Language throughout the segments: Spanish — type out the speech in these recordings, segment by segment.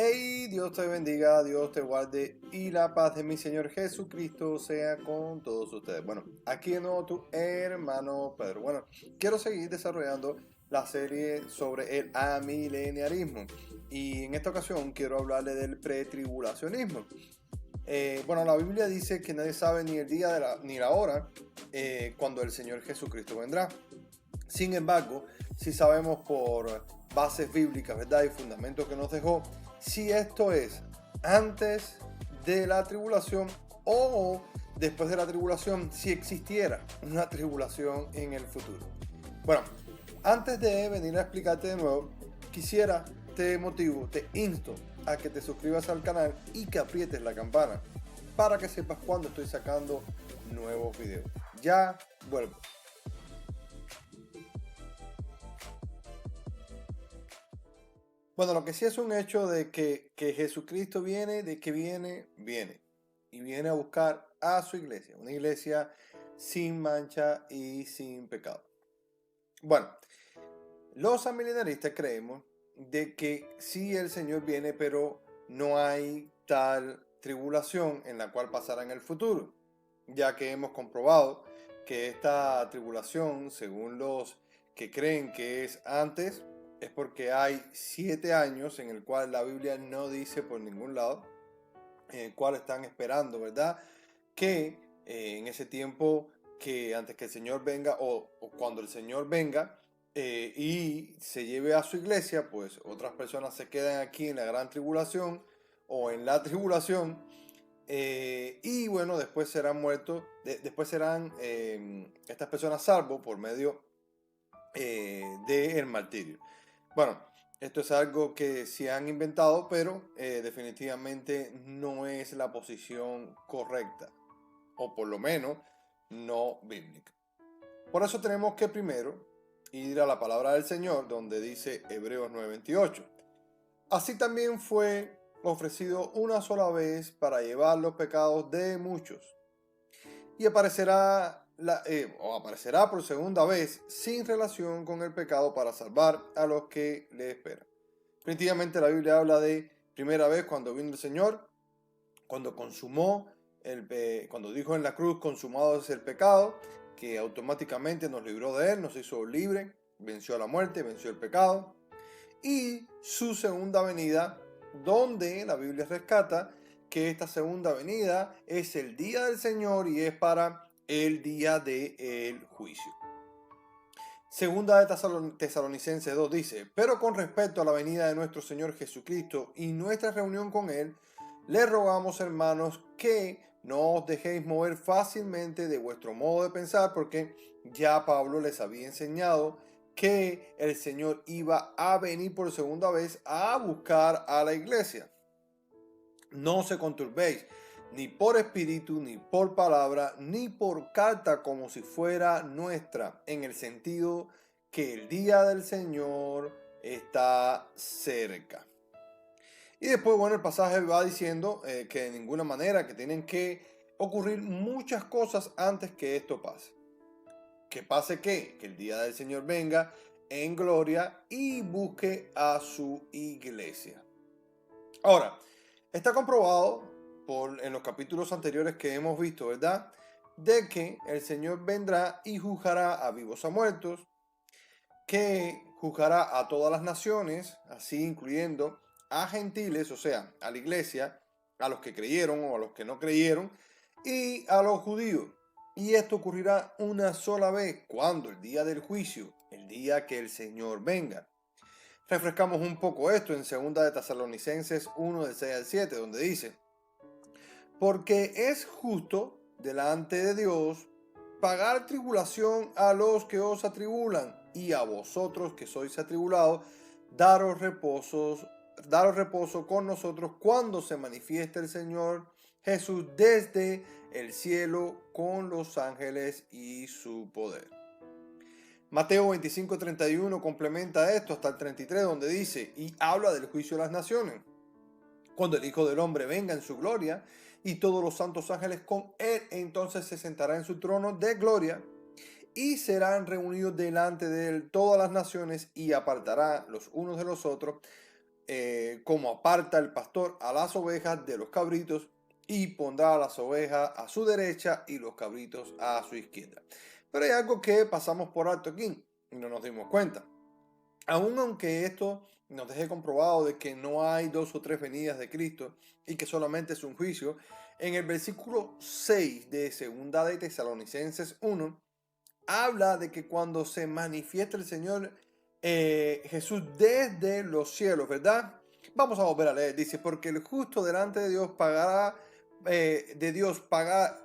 Hey, Dios te bendiga, Dios te guarde y la paz de mi Señor Jesucristo sea con todos ustedes. Bueno, aquí de nuevo tu hermano Pedro. Bueno, quiero seguir desarrollando la serie sobre el amileniarismo y en esta ocasión quiero hablarle del pretribulacionismo. Bueno, la Biblia dice que nadie sabe ni el día ni la hora cuando el Señor Jesucristo vendrá. Sin embargo, si sabemos por bases bíblicas, ¿verdad? Y fundamentos que nos dejó, si esto es antes de la tribulación o después de la tribulación, si existiera una tribulación en el futuro. Bueno, antes de venir a explicarte de nuevo, te motivo, te insto a que te suscribas al canal y que aprietes la campana para que sepas cuando estoy sacando nuevos videos. Ya vuelvo. Bueno, lo que sí es un hecho de que Jesucristo viene, viene. Y viene a buscar a su iglesia, una iglesia sin mancha y sin pecado. Bueno, los amilenaristas creemos de que sí el Señor viene, pero no hay tal tribulación en la cual pasará en el futuro, ya que hemos comprobado que esta tribulación, según los que creen que es antes, es porque hay 7 años en el cual la Biblia no dice por ningún lado, en el cual están esperando, ¿verdad? Que en ese tiempo, que antes que el Señor venga o cuando el Señor venga y se lleve a su iglesia, pues otras personas se quedan aquí en la gran tribulación o en la tribulación y bueno, después serán muertos, después serán estas personas salvos por medio del martirio. Bueno, esto es algo que se han inventado, pero definitivamente no es la posición correcta, o por lo menos no bíblica. Por eso tenemos que primero ir a la palabra del Señor, donde dice Hebreos 9:28. Así también fue ofrecido una sola vez para llevar los pecados de muchos, y aparecerá por segunda vez sin relación con el pecado para salvar a los que le esperan. Definitivamente la Biblia habla de primera vez cuando vino el Señor, cuando cuando dijo en la cruz consumado es el pecado, que automáticamente nos libró de él, nos hizo libre, venció la muerte, venció el pecado. Y su segunda venida, donde la Biblia rescata que esta segunda venida es el día del Señor y es para el día del juicio. Segunda de Tesalonicenses 2 dice, pero con respecto a la venida de nuestro Señor Jesucristo y nuestra reunión con Él, le rogamos, hermanos, que no os dejéis mover fácilmente de vuestro modo de pensar, porque ya Pablo les había enseñado que el Señor iba a venir por segunda vez a buscar a la iglesia. No se conturbéis, ni por espíritu, ni por palabra, ni por carta como si fuera nuestra, en el sentido que el día del Señor está cerca. Y después, bueno, el pasaje va diciendo que de ninguna manera, que tienen que ocurrir muchas cosas antes que esto pase. ¿Que pase qué? Que el día del Señor venga en gloria y busque a su iglesia. Ahora, está comprobado en los capítulos anteriores que hemos visto, ¿verdad? De que el Señor vendrá y juzgará a vivos a muertos, que juzgará a todas las naciones, así incluyendo a gentiles, o sea, a la iglesia, a los que creyeron o a los que no creyeron, y a los judíos. Y esto ocurrirá una sola vez, cuando el día del juicio, el día que el Señor venga. Refrescamos un poco esto en 2 de Tesalonicenses 1 del 6 al 7, donde dice, porque es justo delante de Dios pagar tribulación a los que os atribulan, y a vosotros que sois atribulados, daros reposo con nosotros cuando se manifieste el Señor Jesús desde el cielo con los ángeles y su poder. Mateo 25:31 complementa esto hasta el 33, donde dice, y habla del juicio de las naciones, cuando el Hijo del Hombre venga en su gloria y todos los santos ángeles con él, entonces se sentará en su trono de gloria y serán reunidos delante de él todas las naciones y apartará los unos de los otros como aparta el pastor a las ovejas de los cabritos, y pondrá a las ovejas a su derecha y los cabritos a su izquierda. Pero hay algo que pasamos por alto aquí y no nos dimos cuenta. Aunque esto nos deje comprobado de que no hay dos o tres venidas de Cristo y que solamente es un juicio, en el versículo 6 de Segunda de Tesalonicenses 1, habla de que cuando se manifiesta el Señor Jesús desde los cielos, ¿verdad? Vamos a volver a leer. Dice, porque el justo delante de Dios pagará,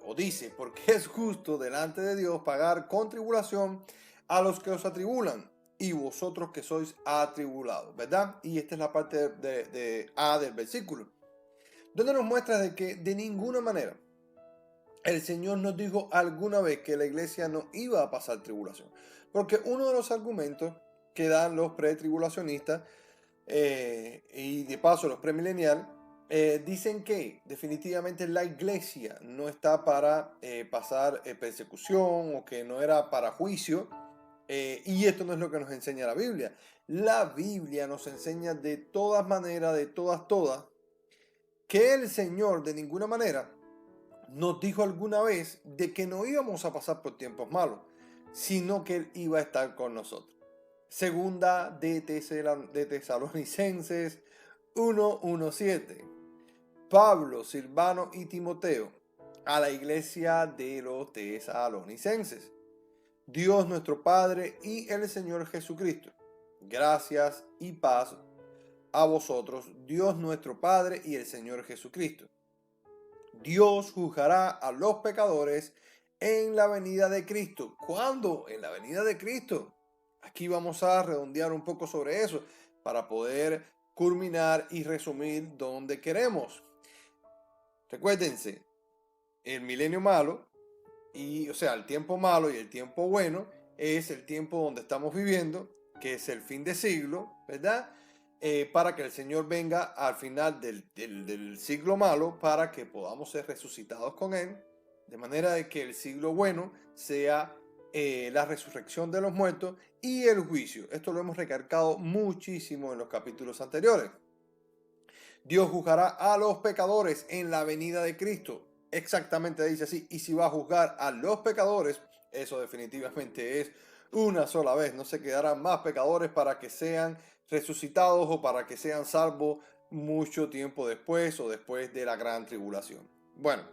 o dice, porque es justo delante de Dios pagar con tribulación a los que os atribulan, y vosotros que sois atribulados, ¿verdad? Y esta es la parte de A del versículo, donde nos muestra de que de ninguna manera el Señor nos dijo alguna vez que la iglesia no iba a pasar tribulación. Porque uno de los argumentos que dan los pretribulacionistas y de paso los premilenial dicen que definitivamente la iglesia no está para pasar persecución o que no era para juicio. Y esto no es lo que nos enseña la Biblia. La Biblia nos enseña de todas maneras, de todas, que el Señor de ninguna manera nos dijo alguna vez de que no íbamos a pasar por tiempos malos, sino que Él iba a estar con nosotros. Segunda de Tesalonicenses 1:17. Pablo, Silvano y Timoteo a la iglesia de los tesalonicenses. Dios nuestro Padre y el Señor Jesucristo, gracias y paz a vosotros, Dios nuestro Padre y el Señor Jesucristo. Dios juzgará a los pecadores en la venida de Cristo. ¿Cuándo? En la venida de Cristo. Aquí vamos a redondear un poco sobre eso para poder culminar y resumir donde queremos. Recuérdense, el milenio malo, el tiempo malo y el tiempo bueno es el tiempo donde estamos viviendo, que es el fin de siglo, ¿verdad? Para que el Señor venga al final del siglo malo, para que podamos ser resucitados con Él, de manera de que el siglo bueno sea la resurrección de los muertos y el juicio. Esto lo hemos recalcado muchísimo en los capítulos anteriores. Dios juzgará a los pecadores en la venida de Cristo. Exactamente dice así. Y si va a juzgar a los pecadores, eso definitivamente es una sola vez. No se quedarán más pecadores para que sean resucitados o para que sean salvos mucho tiempo después o después de la gran tribulación. Bueno,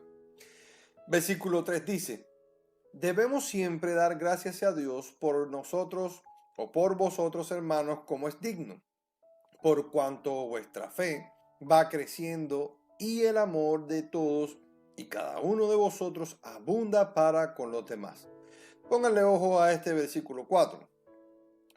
versículo 3 dice, debemos siempre dar gracias a Dios por nosotros o por vosotros, hermanos, como es digno, por cuanto vuestra fe va creciendo y el amor de todos y cada uno de vosotros abunda para con los demás. Pónganle ojo a este versículo 4.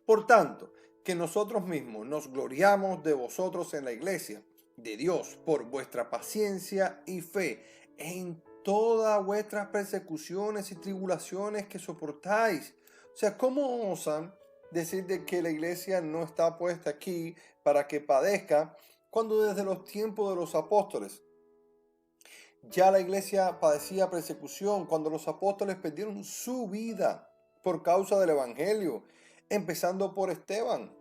Por tanto, que nosotros mismos nos gloriamos de vosotros en la iglesia de Dios por vuestra paciencia y fe en todas vuestras persecuciones y tribulaciones que soportáis. O sea, ¿cómo osan decir de que la iglesia no está puesta aquí para que padezca, cuando desde los tiempos de los apóstoles ya la iglesia padecía persecución, cuando los apóstoles perdieron su vida por causa del evangelio, empezando por Esteban,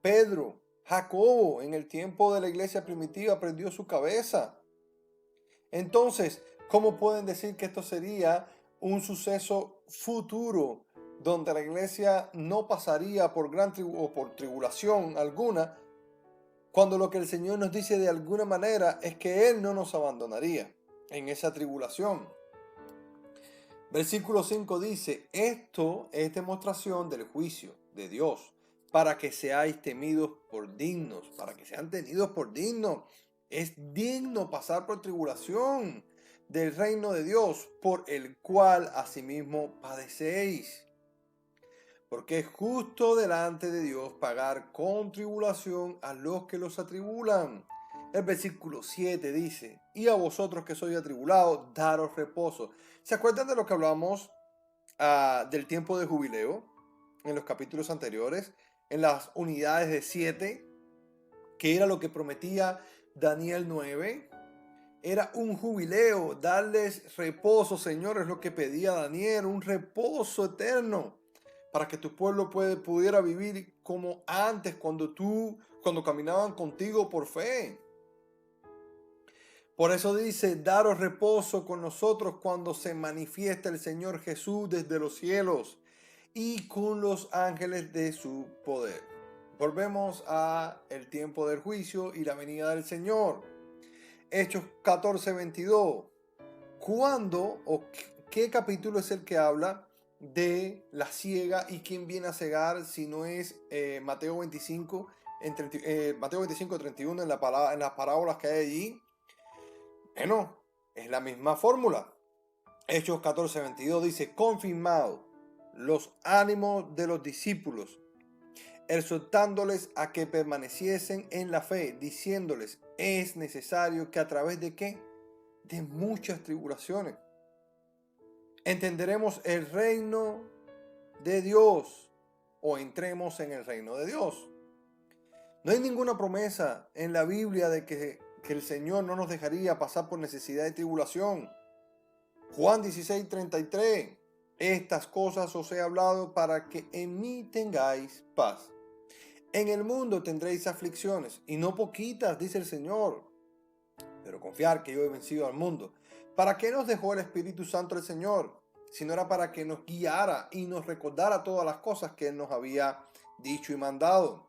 Pedro, Jacobo, en el tiempo de la iglesia primitiva perdió su cabeza? Entonces, ¿cómo pueden decir que esto sería un suceso futuro donde la iglesia no pasaría por por tribulación alguna, cuando lo que el Señor nos dice de alguna manera es que Él no nos abandonaría en esa tribulación? Versículo 5 dice, esto es demostración del juicio de Dios, para que seáis temidos por dignos, para que sean tenidos por dignos. Es digno pasar por tribulación del reino de Dios, por el cual asimismo padecéis. Porque es justo delante de Dios pagar con tribulación a los que los atribulan. El versículo 7 dice, y a vosotros que sois atribulados, daros reposo. ¿Se acuerdan de lo que hablamos del tiempo de jubileo en los capítulos anteriores? En las unidades de 7, que era lo que prometía Daniel 9. Era un jubileo, darles reposo, Señor, es lo que pedía Daniel, un reposo eterno. para que tu pueblo pudiera vivir como antes, cuando caminaban contigo por fe. Por eso dice, daros reposo con nosotros cuando se manifiesta el Señor Jesús desde los cielos y con los ángeles de su poder. Volvemos a el tiempo del juicio y la venida del Señor. Hechos 14:22. ¿Cuándo o qué capítulo es el que habla de la ciega y quién viene a cegar si no es Mateo 25, Mateo 25:31 en las parábolas que hay allí? Bueno, es la misma fórmula. Hechos 14:22 dice, confirmado los ánimos de los discípulos, exhortándoles a que permaneciesen en la fe, diciéndoles, es necesario que a través de ¿qué? De muchas tribulaciones entenderemos el reino de Dios o entremos en el reino de Dios. No hay ninguna promesa en la Biblia de que el Señor no nos dejaría pasar por necesidad y tribulación. Juan 16:33. Estas cosas os he hablado para que en mí tengáis paz. En el mundo tendréis aflicciones, y no poquitas, dice el Señor. Pero confiar que yo he vencido al mundo. ¿Para qué nos dejó el Espíritu Santo el Señor? Si no era para que nos guiara y nos recordara todas las cosas que Él nos había dicho y mandado.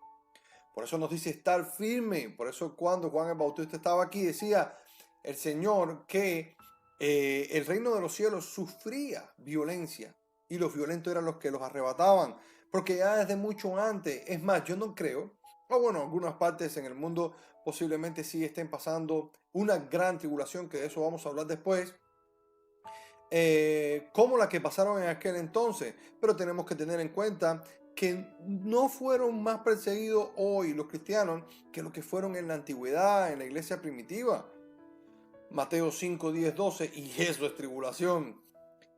Por eso nos dice estar firme. Por eso cuando Juan el Bautista estaba aquí decía el Señor que el reino de los cielos sufría violencia y los violentos eran los que los arrebataban. Porque ya desde mucho antes, es más, yo no creo, o bueno, algunas partes en el mundo posiblemente sí estén pasando una gran tribulación, que de eso vamos a hablar después, como la que pasaron en aquel entonces. Pero tenemos que tener en cuenta que no fueron más perseguidos hoy los cristianos que lo que fueron en la antigüedad, en la iglesia primitiva. Mateo 5, 10, 12, y eso es tribulación.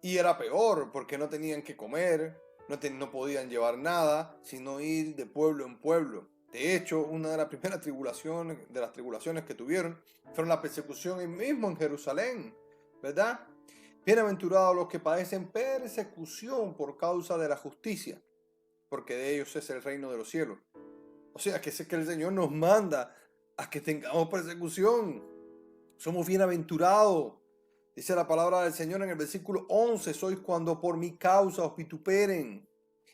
Y era peor, porque no tenían que comer, no podían llevar nada, sino ir de pueblo en pueblo. De hecho, una de las primeras tribulaciones que tuvieron, fueron la persecución mismo en Jerusalén, ¿verdad? Bienaventurados los que padecen persecución por causa de la justicia, porque de ellos es el reino de los cielos. O sea, que el Señor nos manda a que tengamos persecución. Somos bienaventurados. Dice la palabra del Señor en el versículo 11, sois cuando por mi causa os vituperen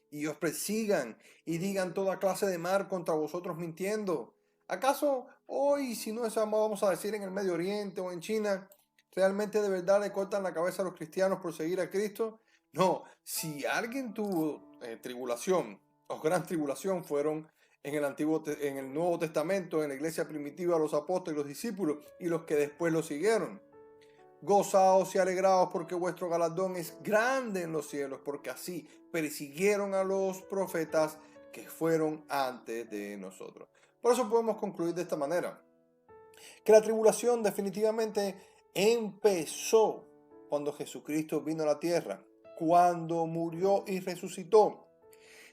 y os persigan y digan toda clase de mal contra vosotros mintiendo. ¿Acaso hoy, si no es, vamos a decir, en el Medio Oriente o en China, realmente de verdad le cortan la cabeza a los cristianos por seguir a Cristo? No, si alguien tuvo tribulación o gran tribulación fueron en el Nuevo Testamento, en la iglesia primitiva, los apóstoles, los discípulos y los que después lo siguieron. Gozaos y alegraos porque vuestro galardón es grande en los cielos, porque así persiguieron a los profetas que fueron antes de nosotros. Por eso podemos concluir de esta manera, que la tribulación definitivamente empezó cuando Jesucristo vino a la tierra, cuando murió y resucitó,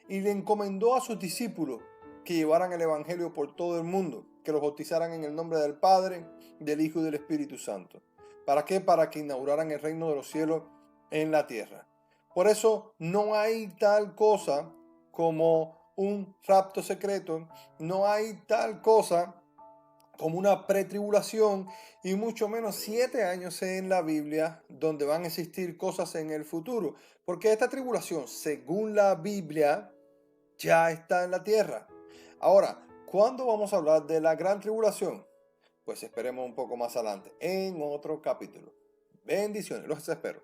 y le encomendó a sus discípulos que llevaran el evangelio por todo el mundo, que los bautizaran en el nombre del Padre, del Hijo y del Espíritu Santo. ¿Para qué? Para que inauguraran el reino de los cielos en la tierra. Por eso no hay tal cosa como un rapto secreto, no hay tal cosa como una pretribulación y mucho menos 7 años en la Biblia donde van a existir cosas en el futuro. Porque esta tribulación, según la Biblia, ya está en la tierra. Ahora, ¿cuándo vamos a hablar de la gran tribulación? Pues esperemos un poco más adelante, en otro capítulo. Bendiciones, los espero.